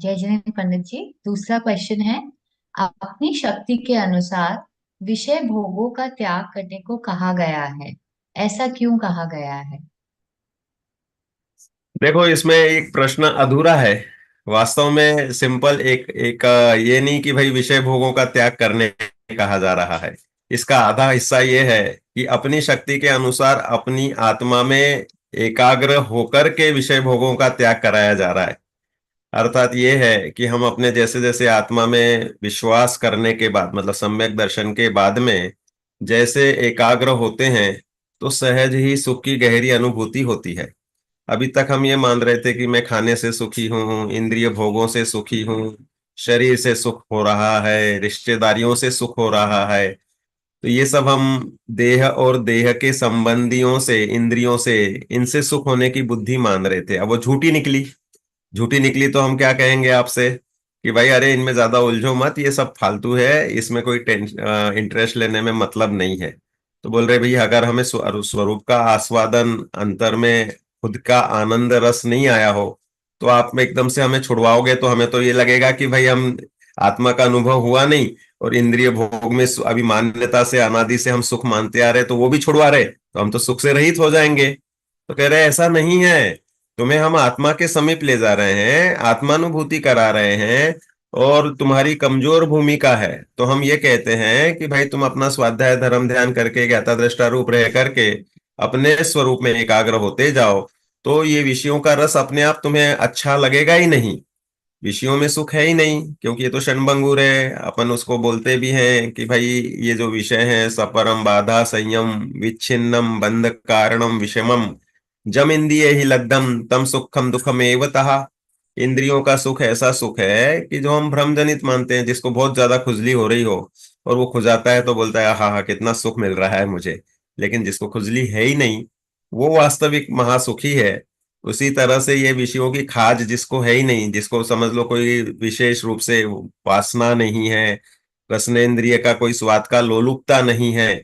जय जैन पंडित जी। दूसरा क्वेश्चन है, अपनी शक्ति के अनुसार विषय भोगों का त्याग करने को कहा गया है, ऐसा क्यों कहा गया है? देखो, इसमें एक प्रश्न अधूरा है। वास्तव में सिंपल एक एक ये नहीं कि भाई विषय भोगों का त्याग करने कहा जा रहा है। इसका आधा हिस्सा ये है कि अपनी शक्ति के अनुसार अपनी आत्मा में एकाग्र होकर के विषय भोगों का त्याग कराया जा रहा है। अर्थात ये है कि हम अपने जैसे जैसे आत्मा में विश्वास करने के बाद, मतलब सम्यक दर्शन के बाद में जैसे एकाग्र होते हैं, तो सहज ही सुख की गहरी अनुभूति होती है। अभी तक हम ये मान रहे थे कि मैं खाने से सुखी हूँ, इंद्रिय भोगों से सुखी हूँ, शरीर से सुख हो रहा है, रिश्तेदारियों से सुख हो रहा है। तो ये सब हम देह और देह के संबंधियों से, इंद्रियों से, इनसे सुख होने की बुद्धि मान रहे थे। अब वो झूठी निकली। झूठी निकली तो हम क्या कहेंगे आपसे कि भाई अरे इनमें ज्यादा उलझो मत, ये सब फालतू है, इसमें कोई इंटरेस्ट लेने में मतलब नहीं है। तो बोल रहे भाई अगर हमें स्वरूप का आस्वादन, अंतर में खुद का आनंद रस नहीं आया हो, तो आप में एकदम से हमें छुड़वाओगे तो हमें तो ये लगेगा कि भाई हम आत्मा का अनुभव हुआ नहीं, और इंद्रिय भोग में अभी मान्यता से, अनादि से हम सुख मानते आ रहे, तो वो भी छुड़वा रहे, तो हम तो सुख से रहित हो जाएंगे। तो कह रहे ऐसा नहीं है। तुम्हें हम आत्मा के समीप ले जा रहे हैं, आत्मानुभूति करा रहे हैं, और तुम्हारी कमजोर भूमिका है। तो हम ये कहते हैं कि भाई तुम अपना स्वाध्याय धर्म ध्यान करके, ज्ञाता दृष्टा रूप रह करके अपने स्वरूप में एकाग्र होते जाओ। तो ये विषयों का रस अपने आप तुम्हें अच्छा लगेगा ही नहीं। विषयों में सुख है ही नहीं, क्योंकि ये तो क्षणभंगुर है। अपन उसको बोलते भी हैं कि भाई ये जो विषय है, सपरम बाधा संयम विच्छिन्नम बंध कारणम विषमम जम इंद्रिय ही लब्धम तम सुखम दुखम एवतः। इंद्रियों का सुख ऐसा सुख है कि जो हम भ्रम जनित मानते हैं, जिसको बहुत ज्यादा खुजली हो रही हो और वो खुजाता है तो बोलता है हाँ हाँ कितना सुख मिल रहा है मुझे। लेकिन जिसको खुजली है ही नहीं, वो वास्तविक महासुखी है। उसी तरह से ये विषयों की खाज जिसको है ही नहीं, जिसको समझ लो कोई विशेष रूप से वासना नहीं है, रसनेन्द्रिय का कोई स्वाद का लोलुपता नहीं है,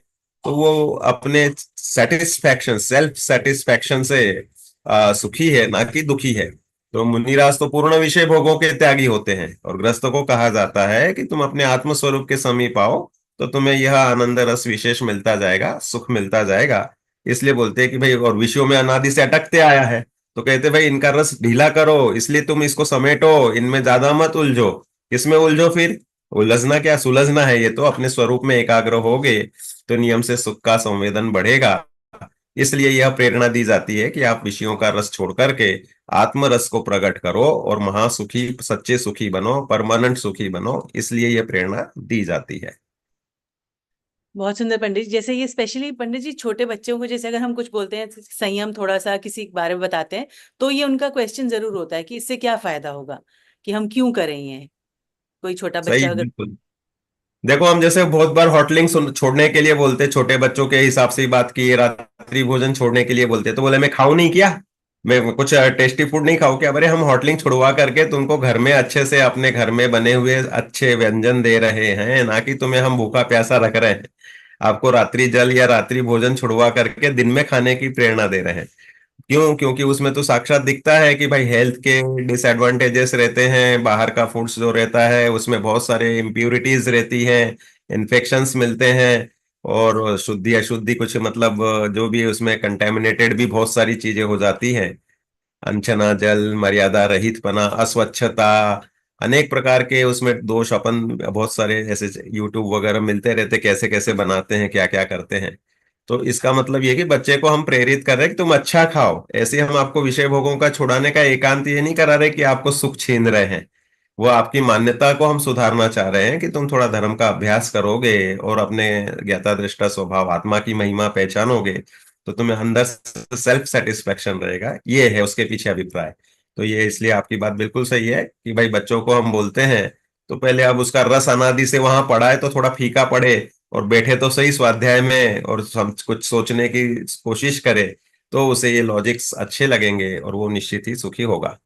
तो वो अपने सेटिस्फैक्शन, सेल्फ सेटिस्फैक्शन से सुखी है, ना कि दुखी है। तो मुनिराज तो पूर्ण विषय भोगों के त्यागी होते हैं, और ग्रस्तों को कहा जाता है कि तुम अपने आत्म स्वरूप के समीप आओ, तो तुम्हें यह आनंद रस विशेष मिलता जाएगा, सुख मिलता जाएगा। इसलिए बोलते हैं कि भाई और विषयों में अनादि से अटकते आया है, तो कहते भाई इनका रस ढीला करो, इसलिए तुम इसको समेटो, इनमें ज्यादा मत उलझो। किसमें उलझो फिर? उलझना क्या, सुलझना है। ये तो अपने स्वरूप में एकाग्र होगे तो नियम से सुख का संवेदन बढ़ेगा। इसलिए यह प्रेरणा दी जाती है कि आप विषयों का रस छोड़ करके आत्म रस को प्रकट करो और महासुखी, सच्चे सुखी बनो, परमानेंट सुखी बनो। इसलिए यह प्रेरणा दी जाती है। बहुत सुंदर पंडित जी। जैसे ये स्पेशली पंडित जी छोटे बच्चों को, जैसे अगर हम कुछ बोलते हैं संयम, थोड़ा सा किसी के बारे में बताते हैं, तो ये उनका क्वेश्चन जरूर होता है कि इससे क्या फायदा होगा, कि हम क्यों करें ये। कोई छोटा सही, बच्चा अगर। बिल्कुल। देखो, हम जैसे बहुत बार होटलिंग छोड़ने के लिए बोलते हैं, छोटे बच्चों के हिसाब से ही बात की, रात्रि भोजन छोड़ने के लिए बोलते हैं, तो बोले मैं खाऊं नहीं क्या, मैं कुछ टेस्टी फूड नहीं खाऊं क्या? अरे हम होटलिंग छुड़वा करके तुमको घर में अच्छे से अपने घर में बने हुए अच्छे व्यंजन दे रहे हैं, ना कि तुम्हें हम भूखा प्यासा रख रहे हैं। आपको रात्रि जल या रात्रि भोजन छुड़वा करके दिन में खाने की प्रेरणा दे रहे हैं। क्यों? क्योंकि उसमें तो साक्षात दिखता है कि भाई हेल्थ के डिसएडवांटेजेस रहते हैं, बाहर का फूड्स जो रहता है उसमें बहुत सारे इम्प्यूरिटीज रहती हैं, इन्फेक्शंस मिलते हैं, और शुद्धि अशुद्धि कुछ, मतलब जो भी उसमें कंटेमिनेटेड भी बहुत सारी चीजें हो जाती हैं। अनछना जल, मर्यादा रहित पना, अस्वच्छता, अनेक प्रकार के उसमें दोष अपन बहुत सारे ऐसे यूट्यूब वगैरह मिलते रहते, कैसे कैसे बनाते हैं, क्या क्या करते हैं। तो इसका मतलब ये कि बच्चे को हम प्रेरित कर रहे हैं कि तुम अच्छा खाओ। ऐसे हम आपको विषय भोगों का छुड़ाने का एकांत ये नहीं करा रहे कि आपको सुख छीन रहे हैं। वो आपकी मान्यता को हम सुधारना चाह रहे हैं कि तुम थोड़ा धर्म का अभ्यास करोगे और अपने ज्ञाता दृष्टा स्वभाव आत्मा की महिमा पहचानोगे, तो तुम्हें अंदर सेल्फ सेटिस्फेक्शन रहेगा। ये है उसके पीछे अभिप्राय। तो ये इसलिए आपकी बात बिल्कुल सही है कि भाई बच्चों को हम बोलते हैं तो पहले अब उसका रस अनादि से वहां पड़ा है तो थोड़ा फीका पड़े, और बैठे तो सही स्वाध्याय में और हम कुछ सोचने की कोशिश करे, तो उसे ये लॉजिक्स अच्छे लगेंगे और वो निश्चित ही सुखी होगा।